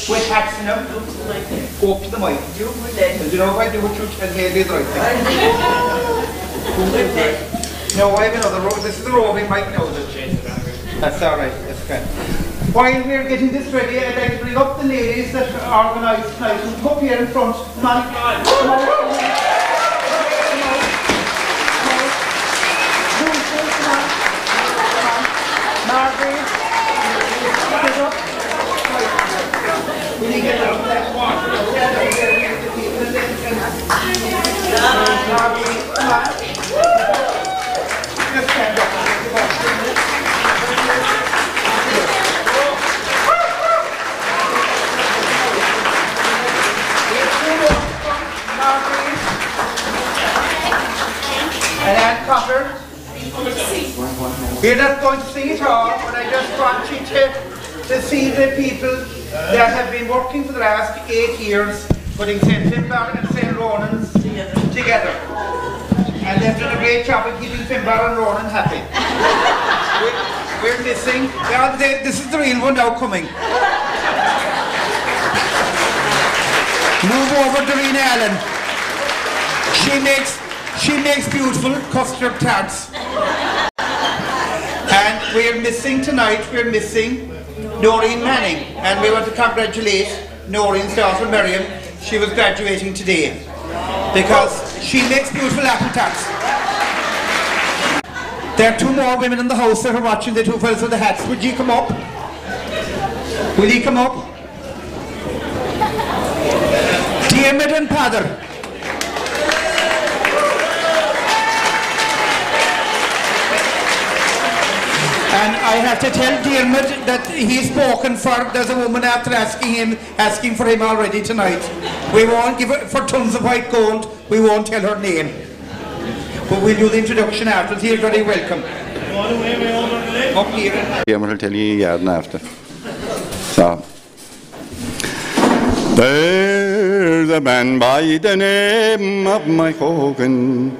with hats in them. Go up to the mic. Do you know if I do what you tell me is right thing? No, I have another robe. This is the roving mic now. That's alright, that's good. While we're getting this ready, I'd like to bring up the ladies that are organised tonight. Who come up here in front. Come on. Margaret, get up. Will you get up? Margaret, come on. Just stand up. And Anne Cotter. We're not going to sing it all, but I just want you to see the people that have been working for the last 8 years, putting St. Finbar and St. Ronan's together. And they've done a great job of keeping Finbar and Ronan happy. We're missing. Yeah, this is the real one now coming. Move over to Rena Allen. She makes beautiful custard tarts. And we're missing tonight, we're missing Noreen Manning. And we want to congratulate Noreen's daughter Miriam. She was graduating today. Because she makes beautiful apple tarts. There are 2 more women in the house that are watching, the 2 fellas with the hats. Would you come up? Will you come up? Diarmid and Padder. And I have to tell Diarmid that he's spoken for. There's a woman after asking for him already tonight. We won't give it for tons of white gold. We won't tell her name. But we'll do the introduction after. You're very welcome. Up here. Diarmid will tell you after. So. There's a man by the name of Mike Hogan,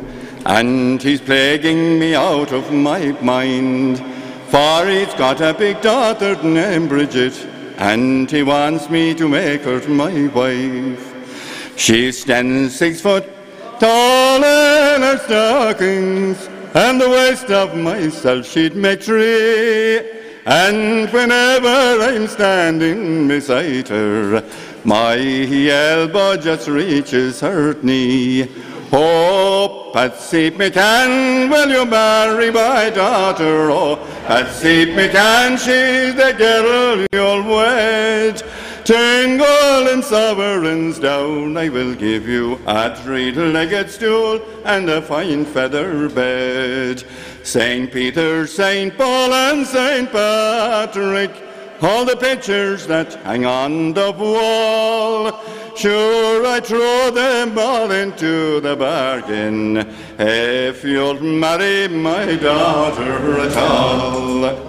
and he's plaguing me out of my mind. For he's got a big daughter named Bridget, and he wants me to make her my wife. She stands 6 foot tall in her stockings, and the waist of myself she'd make 3. And whenever I'm standing beside her, my elbow just reaches her knee. Oh, Patsy McCann, will you marry my daughter? Oh, Patsy McCann, she's the girl you'll wed. 10 golden sovereigns down, I will give you a 3-legged stool and a fine feather bed. St. Peter, St. Paul and St. Patrick, all the pictures that hang on the wall, sure I throw them all into the bargain if you'll marry my daughter at all.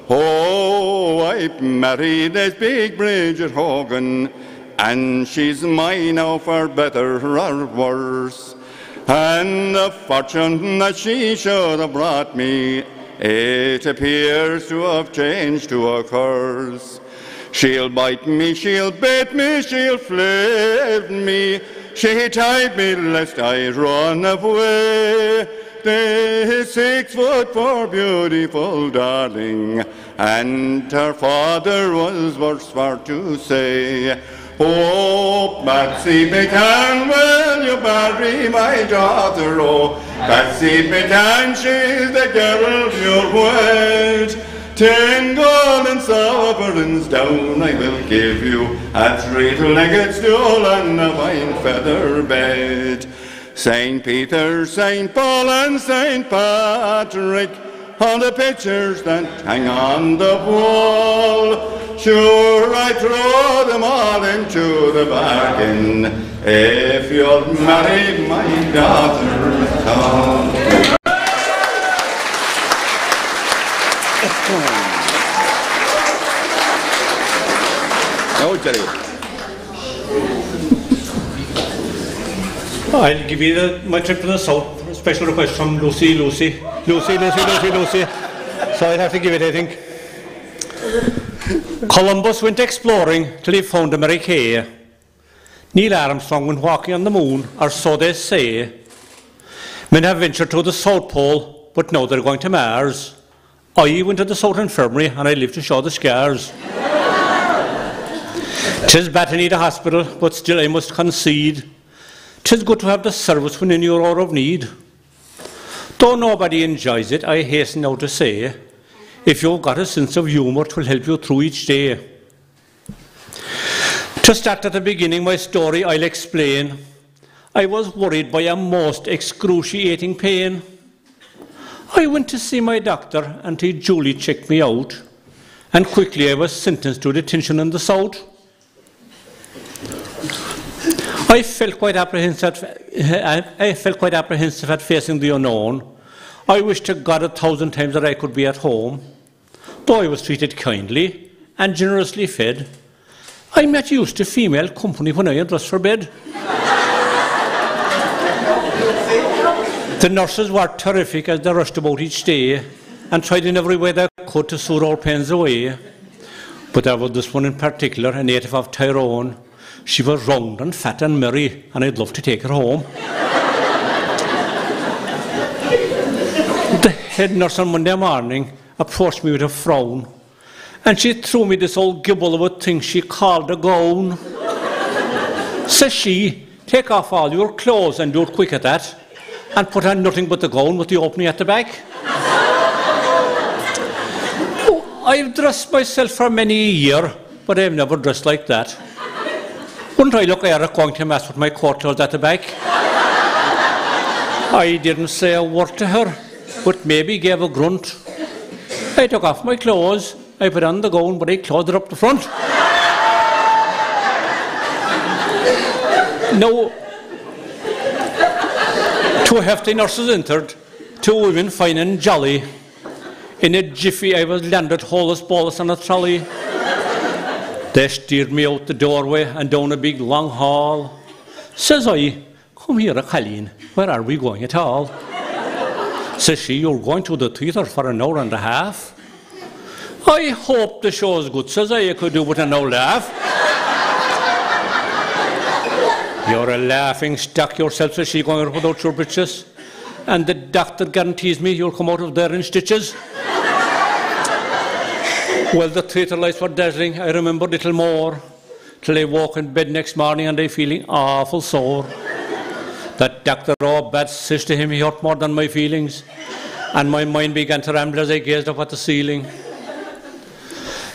Oh, I've married this big Bridget Hogan, and she's mine now for better or worse. And the fortune that she should have brought me, it appears to have changed to a curse. She'll bite me, she'll bait me, she'll flip me. She tied me lest I run away. The 6'4" beautiful darling, and her father was worse for to say. Oh, Patsy McCann, will you marry my daughter? Oh, Patsy McCann, she's the girl you'll wed. 10 golden sovereigns down, I will give you a 3-legged stool and a fine feather bed. St. Peter, St. Paul and St. Patrick, all the pictures that hang on the wall, sure I throw them all into the bargain if you'll marry my daughter at all. No, Jerry. I'll give you my trip to the south. A special request from Lucy. So I'll have to give it, I think. Columbus went exploring till he found America. Neil Armstrong went walking on the moon, or so they say. Men have ventured to the South Pole, but now they're going to Mars. I went to the South Infirmary and I lived to show the scars. 'Tis bad to need a hospital, but still I must concede. 'Tis good to have the service when in your hour of need. Though nobody enjoys it, I hasten now to say, if you've got a sense of humour, 'twill help you through each day. To start at the beginning, my story I'll explain. I was worried by a most excruciating pain. I went to see my doctor and he duly checked me out, and quickly I was sentenced to detention in the South. I felt quite apprehensive at facing the unknown. I wished to God 1,000 times that I could be at home. Though I was treated kindly and generously fed, I'm not used to female company when I undress for bed. The nurses were terrific as they rushed about each day and tried in every way they could to soothe our pains away. But there was this one in particular, a native of Tyrone. She was round and fat and merry, and I'd love to take her home. The head nurse on Monday morning approached me with a frown, and she threw me this old gibble of a thing she called a gown. Says she, take off all your clothes and do it quick at that, and put on nothing but the gown with the opening at the back. Oh, I've dressed myself for many a year, but I've never dressed like that. Wouldn't I look Eric going to Mass with my coat clothes at the back? I didn't say a word to her, but maybe gave a grunt. I took off my clothes, I put on the gown, but I closed it up the front. Now, two hefty nurses entered, two women fine and jolly. In a jiffy I was landed holus bolus on a trolley. They steered me out the doorway and down a big long hall. Says I, come here, Colleen, where are we going at all? Says she, you're going to the theatre for an hour and a half. I hope the show's good, says I could do with an old laugh. You're a laughing stock yourself, says she, going up without your breeches. And the doctor guarantees me you'll come out of there in stitches. Well, the theatre lights were dazzling, I remember little more, till I woke in bed next morning and I feeling awful sore. That doctor, oh, bad says to him, he hurt more than my feelings, and my mind began to ramble as I gazed up at the ceiling.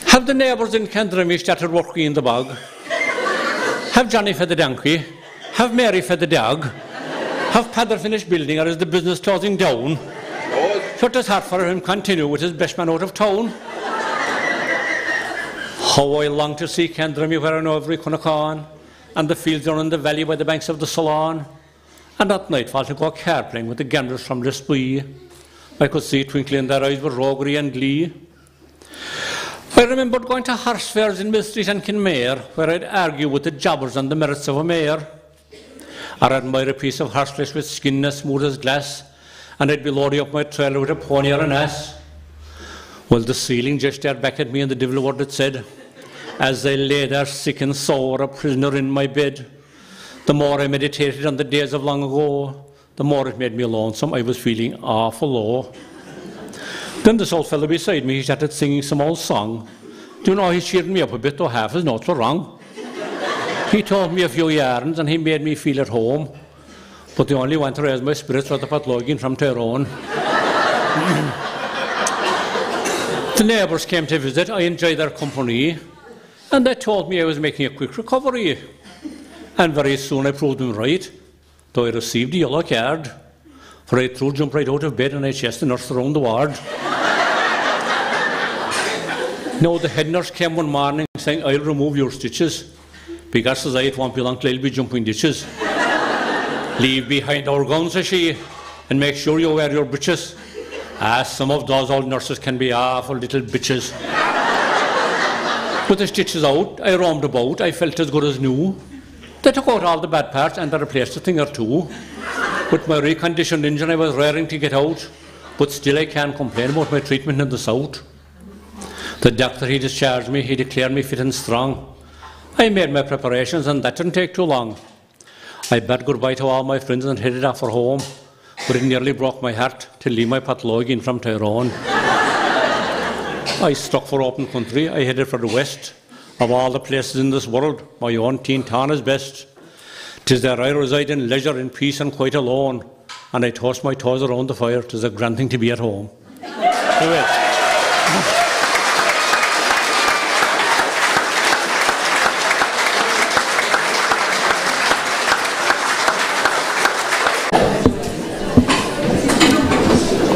Have the neighbours in Kendremy started working in the bog? Have Johnny fed the donkey? Have Mary fed the dog? Have Padder finished building, or is the business closing down? Shut his heart for him continue with his best man out of town. How I long to see Kendremy where I know every Cunacan, and the fields are in the valley by the banks of the Salon, and at nightfall to go car-playing with the gamblers from Lisbee. I could see twinkling in their eyes with roguery and glee. I remembered going to horse fairs in Mill Street and Kinmare, where I'd argue with the jobbers on the merits of a mare. I'd admire a piece of horseflesh with skin as smooth as glass, and I'd be loading up my trailer with a pony or an ass. Well, the ceiling just stared back at me, and the devil word it said, as I lay there sick and sore, a prisoner in my bed. The more I meditated on the days of long ago, the more it made me lonesome. I was feeling awful low. Then this old fellow beside me, he started singing some old song. Do you know, he cheered me up a bit, though half his notes were wrong. He told me a few yarns and he made me feel at home. But the only one to raise my spirits was the pathologian from Tyrone. The neighbours came to visit. I enjoyed their company, and they told me I was making a quick recovery. And very soon I proved them right, though I received a yellow card, for I jumped right out of bed and I chased the nurse around the ward. Now the head nurse came one morning saying, I'll remove your stitches, because, says I, it won't be long till I'll be jumping ditches. Leave behind our gowns, says she, and make sure you wear your breeches. Some of those old nurses can be awful little bitches. With the stitches out, I roamed about, I felt as good as new. They took out all the bad parts and they replaced a thing or two. With my reconditioned engine, I was raring to get out, but still I can't complain about my treatment in the South. The doctor, he discharged me, he declared me fit and strong. I made my preparations and that didn't take too long. I bade goodbye to all my friends and headed off for home, but it nearly broke my heart to leave my pathology from Tyrone. I struck for open country, I headed for the west. Of all the places in this world, my own teen town is best. 'Tis there I reside in leisure, in peace and quite alone, and I toast my toes around the fire. 'Tis a grand thing to be at home.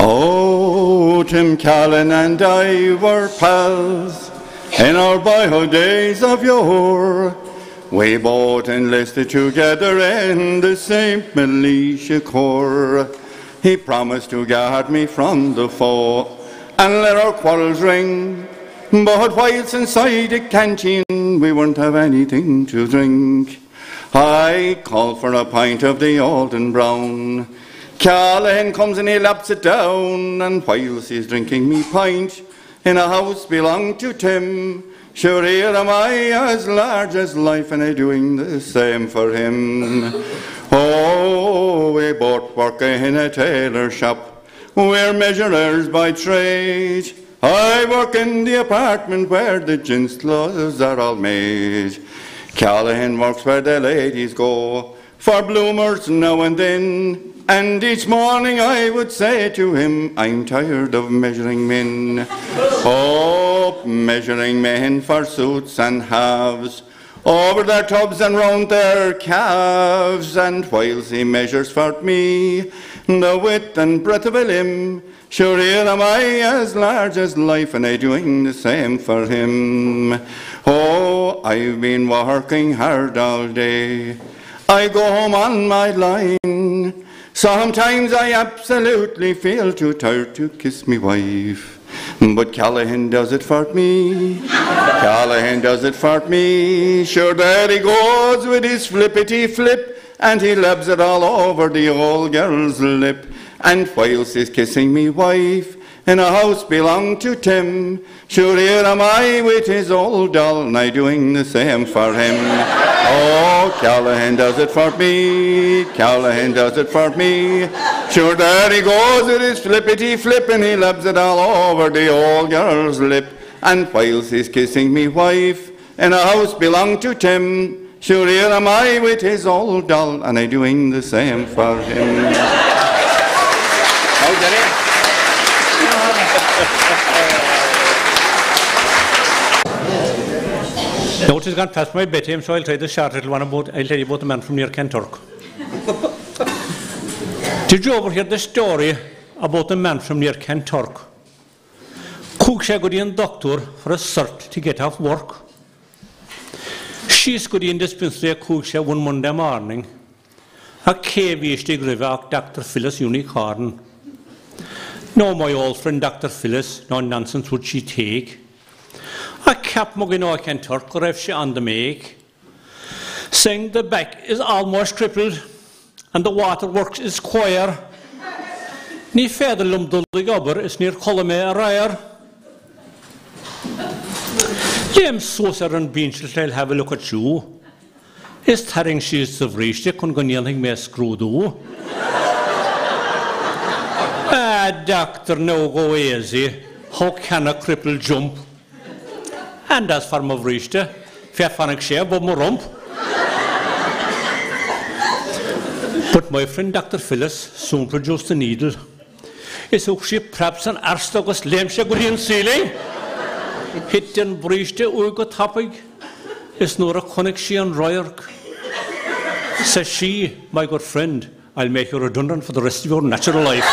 Oh, Tim Callan and I were pals in our boyhood days of yore. We both enlisted together in the St. Militia Corps. He promised to guard me from the foe and let our quarrels ring. But whilst inside the canteen we wouldn't have anything to drink, I called for a pint of the old and brown. Callahan comes and he laps it down, and whilst he's drinking me pint in a house belonged to Tim, sure here am I as large as life, and I doing the same for him. Oh, we both work in a tailor shop, we're measurers by trade. I work in the apartment where the gents' clothes are all made. Callahan works where the ladies go for bloomers now and then, and each morning I would say to him, I'm tired of measuring men. Oh, measuring men for suits and halves, over their tubs and round their calves. And whilst he measures for me the width and breadth of a limb, sure here am I as large as life, and I doing the same for him. Oh, I've been working hard all day, I go home on my line. Sometimes I absolutely feel too tired to kiss me wife, but Callahan does it for me. Callahan does it for me. Sure, there he goes with his flippity flip, and he labs it all over the old girl's lip. And whilst he's kissing me wife in a house belonged to Tim, sure here am I with his old doll, and I doing the same for him. Oh, Callahan does it for me. Callahan does it for me. Sure, there he goes with his flippity flip, and he labs it all over the old girl's lip. And whilst he's kissing me wife in a house belonged to Tim, sure here am I with his old doll, and I doing the same for him. Now it has gone past my bedtime, so I'll try the short little one about, I'll tell you about the man from near Kenturk. Did you ever hear the story about the man from near Kenturk? Cúg go in doctor for a cert to get off work. She's good in dispensary cúg one Monday morning. A KV river Dr. Phyllis Unicorn. No, my old friend Dr. Phyllis, no nonsense would she take. A cap mugino Kenturk or if she on the make, saying the back is almost crippled and the waterworks is square. Ni feather lumdully gobber is near Columay a rire. James Saucer and Beanchel I'll have a look at you. Is tearing she's of reached it couldn't go anything may screw do. Doctor, no go easy. How can a cripple jump? And as for my vrichte, fairfanik share but my rump. But my friend Dr. Phyllis soon produced a needle. Is how she perhaps an arstogus lemsha good in ceiling? Hit and vrichte ugo topic. Is nor a conic she and royark. Says she, my good friend, I'll make you redundant for the rest of your natural life.